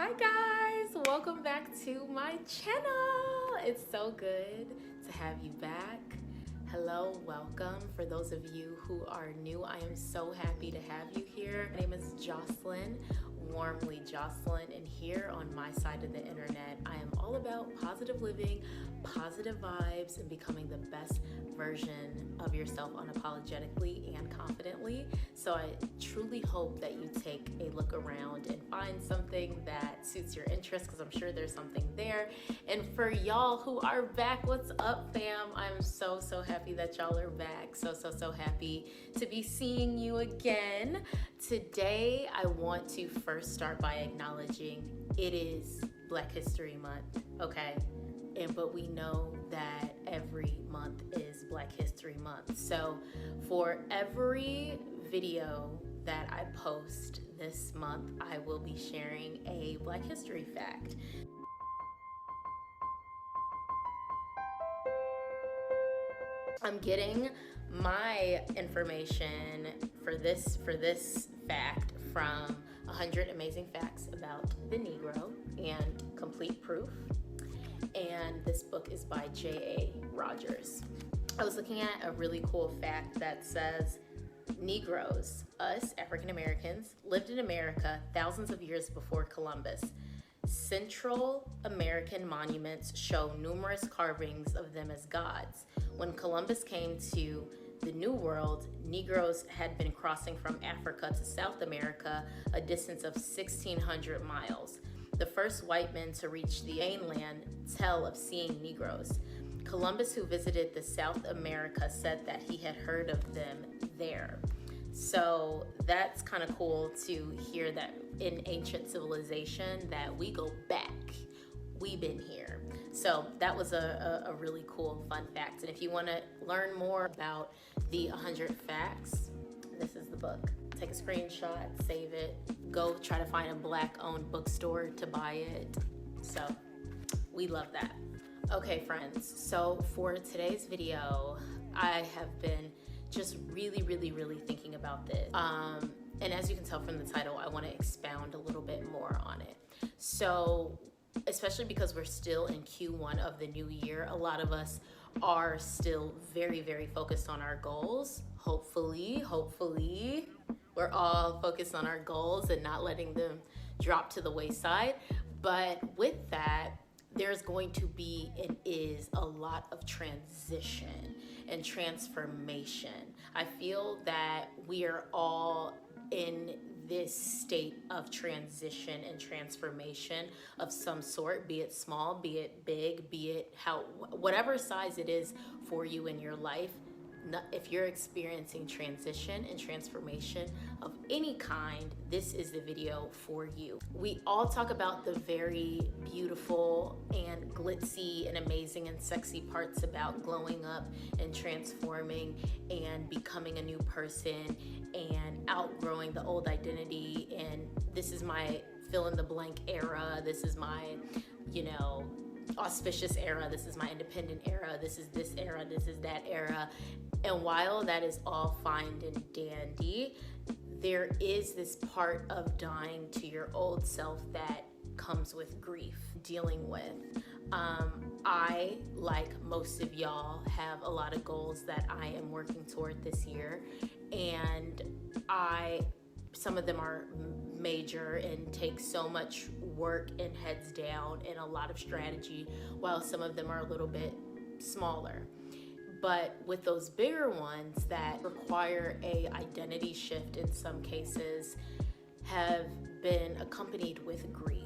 Hi guys, welcome back to my channel. It's so good to have you back. Hello, welcome. For those of you who are new, I am so happy to have you here. My name is Jahcelyne, warmly Jahcelyne, and here on my side of the internet, I am all about positive living, positive vibes, and becoming the best version of yourself unapologetically and confidently. So I truly hope that you take a look around and find something that suits your interest, because I'm sure there's something there. And for y'all who are back, what's up, fam? I'm so happy that y'all are back. So happy to be seeing you again. Today, I want to first start by acknowledging it is Black History Month, okay? But we know that every month is Black History Month. So for every video that I post this month, I will be sharing a Black History fact. I'm getting my information for this fact from 100 Amazing Facts About the Negro and Complete Proof. And this book is by J.A. Rogers. I was looking at a really cool fact that says Negroes, us African Americans, lived in America thousands of years before Columbus. Central American monuments show numerous carvings of them as gods. When Columbus came to the New World, Negroes had been crossing from Africa to South America, a distance of 1,600 miles. The first white men to reach the mainland tell of seeing Negroes. Columbus, who visited the South America, said that he had heard of them there. So that's kind of cool to hear that in ancient civilization that we go back. We've been here. So that was a really cool fun fact. And if you want to learn more about the 100 facts, this is the book. Take a screenshot, save it, go try to find a Black-owned bookstore to buy it. So we love that. Okay, friends, so for today's video, I have been just really thinking about this. And as you can tell from the title, I want to expound a little bit more on it. So, especially because we're still in Q1 of the new year, a lot of us are still very focused on our goals. Hopefully, we're all focused on our goals and not letting them drop to the wayside. But with that, there's going to be and is a lot of transition and transformation. I feel that we are all in this state of transition and transformation of some sort, be it small, be it big, be it whatever size it is for you in your life. If you're experiencing transition and transformation of any kind, this is the video for you. We all talk about the very beautiful and glitzy and amazing and sexy parts about glowing up and transforming and becoming a new person and outgrowing the old identity. And this is my fill in the blank era. This is my, auspicious era. This is my independent era. This is this era. This is that era. And while that is all fine and dandy, there is this part of dying to your old self that comes with grief, dealing with. I, like most of y'all, have a lot of goals that I am working toward this year. And some of them are major and take so much work and heads down and a lot of strategy, while some of them are a little bit smaller. But with those bigger ones that require a identity shift in some cases, have been accompanied with grief.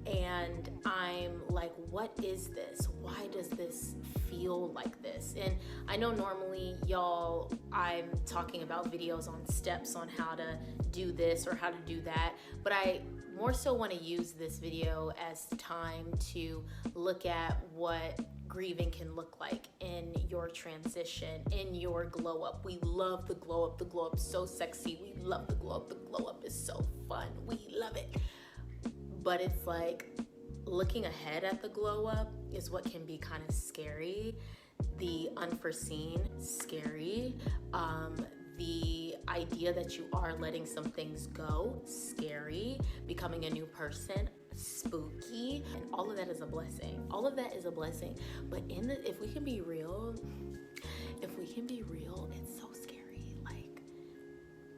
And I'm like, what is this? Why does this feel like this? And I know normally, y'all, I'm talking about videos on steps on how to do this or how to do that, but I more so want to use this video as time to look at what grieving can look like in your transition, in your glow up. We love the glow up. The glow up is so sexy. We love the glow up. The glow up is so fun. We love it. But it's like looking ahead at the glow up is what can be kind of scary. The unforeseen, scary. the idea that you are letting some things go, scary, becoming a new person, spooky, and all of that is a blessing. All of that is a blessing. But if we can be real, it's so scary. Like,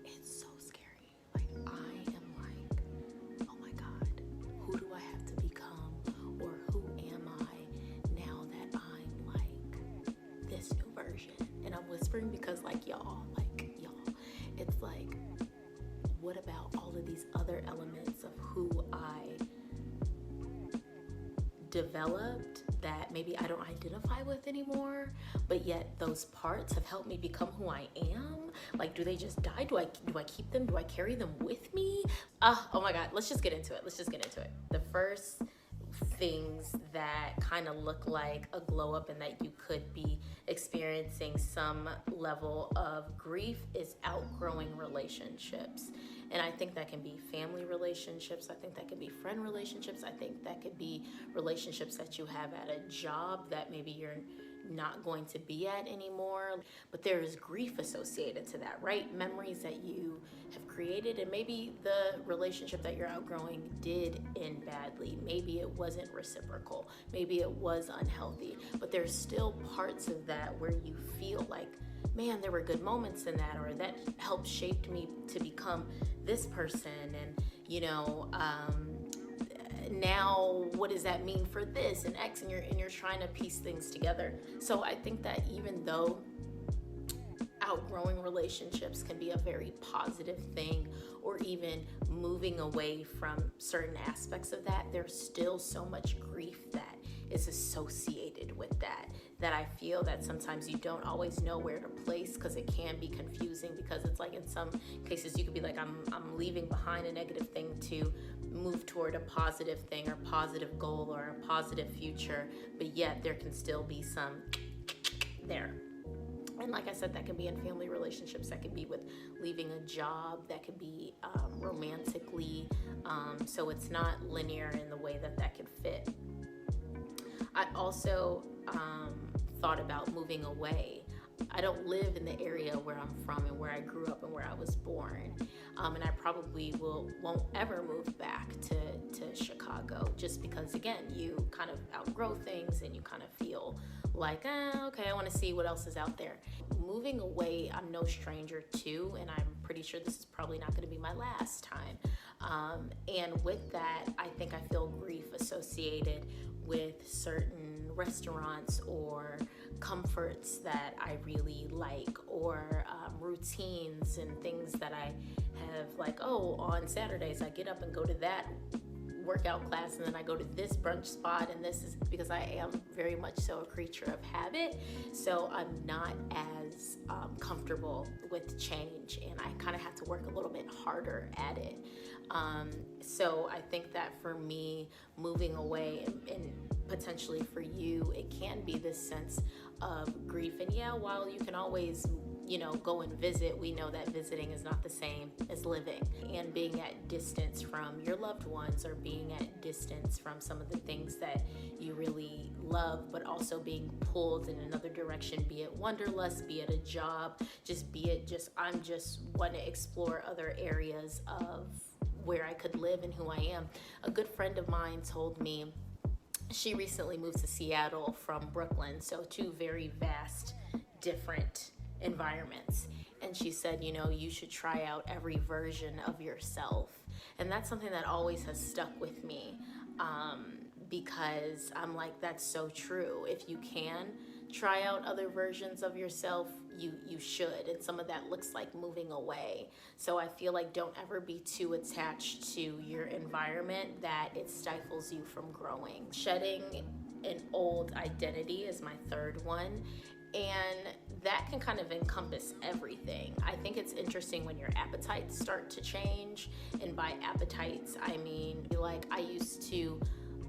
it's so scary. Like, I am like, oh my God, who do I have to become? Or who am I now that I'm like this new version? And I'm whispering because y'all, it's like, what about all of these other elements of who I developed that maybe I don't identify with anymore, but yet those parts have helped me become who I am? Like, do they just die? Do I keep them? Do I carry them with me? Oh my God, let's just get into it. The first things that kind of look like a glow up and that you could be experiencing some level of grief is outgrowing relationships. And I think that can be family relationships. I think that could be friend relationships. I think that could be relationships that you have at a job that maybe you're not going to be at anymore. But there is grief associated to that, right? Memories that you have created, and maybe the relationship that you're outgrowing did end badly. Maybe it wasn't reciprocal. Maybe it was unhealthy. But there's still parts of that where you feel like, man, there were good moments in that, or that helped shape me to become this person. And, now what does that mean for this and X, and you're trying to piece things together. So I think that even though outgrowing relationships can be a very positive thing, or even moving away from certain aspects of that, there's still so much grief that is associated with that I feel that sometimes you don't always know where to place, because it can be confusing, because it's like in some cases you could be like, I'm leaving behind a negative thing to move toward a positive thing or positive goal or a positive future, but yet there can still be some there. And like I said, that can be in family relationships, that can be with leaving a job, that could be romantically, so it's not linear in the way that could fit. I also thought about moving away. I don't live in the area where I'm from and where I grew up and where I was born. And I probably won't ever move back to Chicago, just because, again, you kind of outgrow things and you kind of feel like, okay, I want to see what else is out there. Moving away, I'm no stranger to, and I'm pretty sure this is probably not going to be my last time. And with that, I think I feel grief associated with certain restaurants or comforts that I really like, or routines and things that I have, like, on Saturdays I get up and go to that workout class, and then I go to this brunch spot, and this is because I am very much so a creature of habit, so I'm not as comfortable with change, and I kind of have to work a little bit harder at it. So I think that for me, moving away, and potentially for you, it can be this sense of grief. And yeah, while you can always, go and visit, we know that visiting is not the same as living, and being at distance from your loved ones, or being at distance from some of the things that you really love, but also being pulled in another direction, be it wanderlust, be it a job, I'm just want to explore other areas of where I could live and who I am. A good friend of mine told me she recently moved to Seattle from Brooklyn, so two very vast, different environments. And she said, you should try out every version of yourself. And that's something that always has stuck with me, because I'm like, that's so true. If you can try out other versions of yourself, you should. And some of that looks like moving away. So I feel like don't ever be too attached to your environment that it stifles you from growing. Shedding an old identity is my third one. And that can kind of encompass everything. I think it's interesting when your appetites start to change. And by appetites, I mean, like, I used to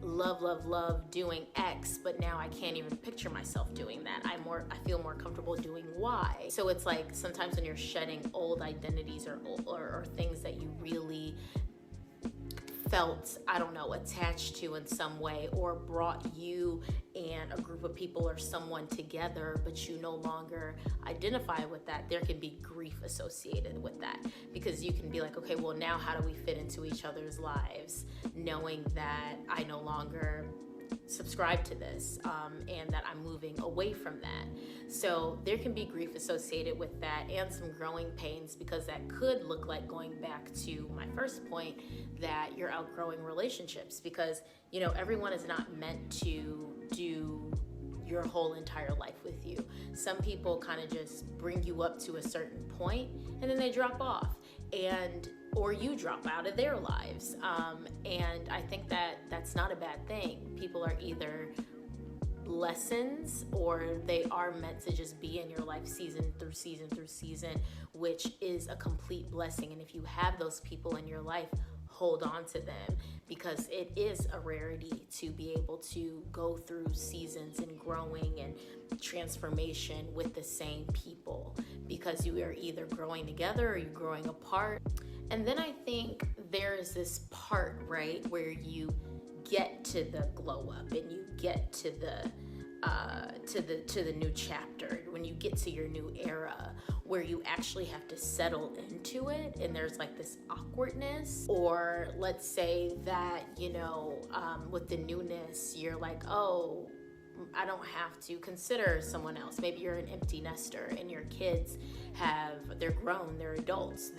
love doing X, but now I can't even picture myself doing that. I feel more comfortable doing Y. So it's like sometimes when you're shedding old identities or things that you really felt, I don't know, attached to in some way, or brought you and a group of people or someone together, but you no longer identify with that, there can be grief associated with that, because you can be like, okay, well, now how do we fit into each other's lives, knowing that I no longer subscribe to this, and that I'm moving away from that. So there can be grief associated with that, and some growing pains, because that could look like, going back to my first point, that you're outgrowing relationships, because everyone is not meant to do your whole entire life with you. Some people kind of just bring you up to a certain point and then they drop off, or you drop out of their lives. And I think that that's not a bad thing. People are either lessons, or they are meant to just be in your life season through season through season, which is a complete blessing. And if you have those people in your life, hold on to them, because it is a rarity to be able to go through seasons and growing and transformation with the same people, because you are either growing together or you're growing apart. And then I think there's this part, right, where you get to the glow up and you get to the new chapter, when you get to your new era, where you actually have to settle into it, and there's like this awkwardness. Or let's say that with the newness, you're like, oh, I don't have to consider someone else. Maybe you're an empty nester and your kids they're grown, they're adults,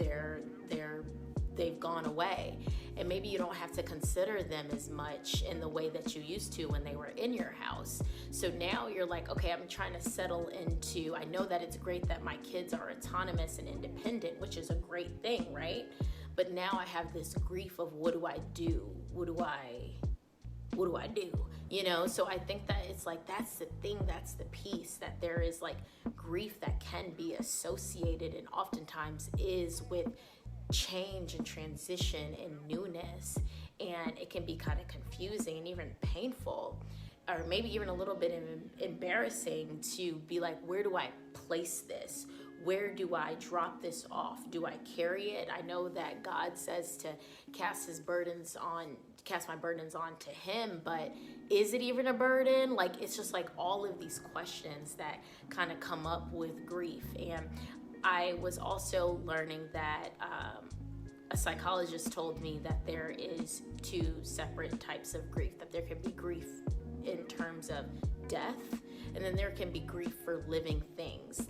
they've gone away, and maybe you don't have to consider them as much in the way that you used to when they were in your house. So now you're like, okay, I'm trying to settle into, I know that it's great that my kids are autonomous and independent, which is a great thing, right? But now I have this grief of, what do I do? What do I do? So I think that it's like, that's the thing, that's the piece, that there is like grief that can be associated, and oftentimes is, with change and transition and newness. And it can be kind of confusing and even painful, or maybe even a little bit embarrassing, to be like, where do I place this? Where do I drop this off? Do I carry it? I know that God says to cast my burdens on to him, but is it even a burden? Like, it's just like all of these questions that kind of come up with grief. And I was also learning that a psychologist told me that there is two separate types of grief, that there can be grief in terms of death, and then there can be grief for living things,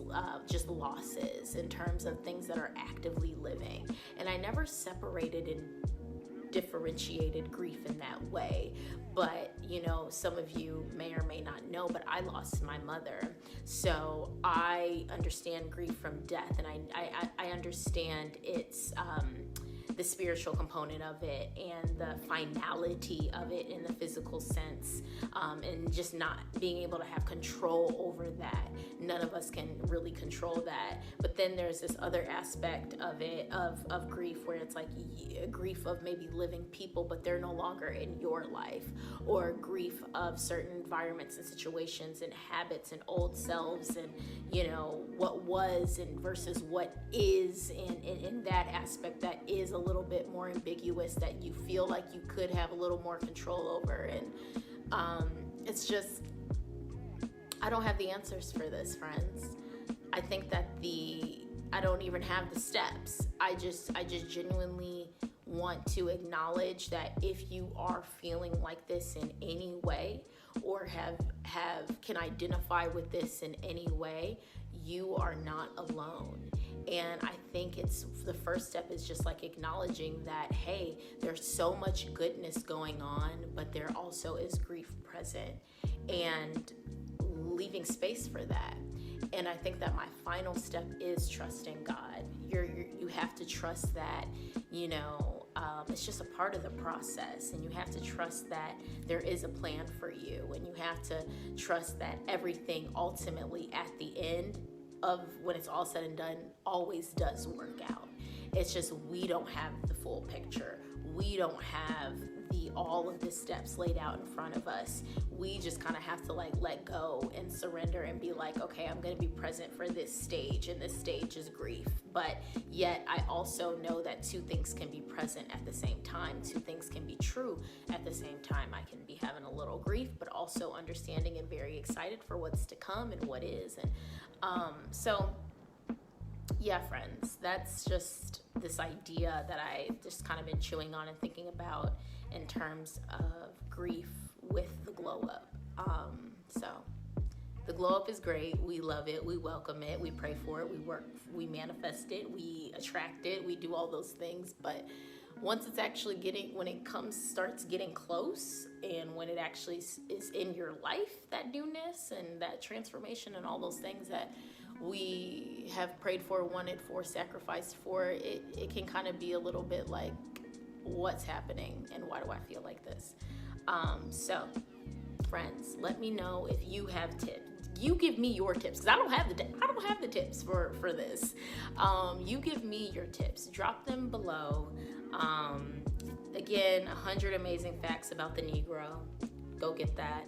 just losses in terms of things that are actively living. And I never separated and differentiated grief in that way. But some of you may or may not know, but I lost my mother, so I understand grief from death, and I understand its the spiritual component of it, and the finality of it in the physical sense, and just not being able to have control over that. None of us can really control that. But then there's this other aspect of it, of grief, where it's like grief of maybe living people, but they're no longer in your life, or grief of certain environments and situations and habits and old selves, and what was and versus what is, and in that aspect that is a little bit more ambiguous, that you feel like you could have a little more control over. And it's just, I don't have the answers for this, friends. I think that I don't even have the steps. I just genuinely want to acknowledge that if you are feeling like this in any way, or can identify with this in any way, you are not alone. And I think it's the first step is just like acknowledging that, hey, there's so much goodness going on, but there also is grief present, and leaving space for that. And I think that my final step is trusting God. You have to trust that, it's just a part of the process, and you have to trust that there is a plan for you, and you have to trust that everything ultimately at the end of when it's all said and done always does work out. It's just we don't have the full picture. We don't have all all of the steps laid out in front of us. We just kind of have to like let go and surrender and be like, okay, I'm going to be present for this stage, and this stage is grief. But yet I also know that two things can be present at the same time. Two things can be true at the same time. I can be having a little grief, but also understanding and very excited for what's to come and what is. And so yeah, friends, that's just this idea that I just kind of been chewing on and thinking about in terms of grief with the glow up. So the glow up is great. We love it. We welcome it. We pray for it. We work, we manifest it. We attract it. We do all those things. But once it's actually when it starts getting close, and when it actually is in your life, that newness and that transformation and all those things that we have prayed for, wanted for, sacrificed for, it can kind of be a little bit like, what's happening and why do I feel like this? So friends, let me know if you have tips. You give me your tips, because I don't have the tips for this. You give me your tips. Drop them below. Again, 100 amazing facts about the Negro. Go get that.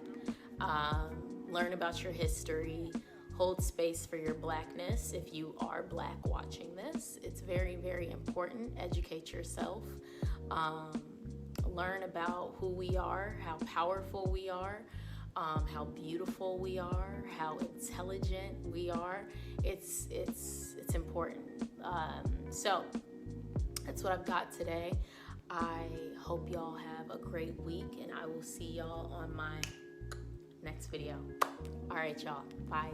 Learn about your history. Hold space for your Blackness. If you are Black watching this, it's very, very important. Educate yourself. Learn about who we are, how powerful we are, how beautiful we are, how intelligent we are. It's important. So that's what I've got today. I hope y'all have a great week, and I will see y'all on my next video. All right, y'all. Bye.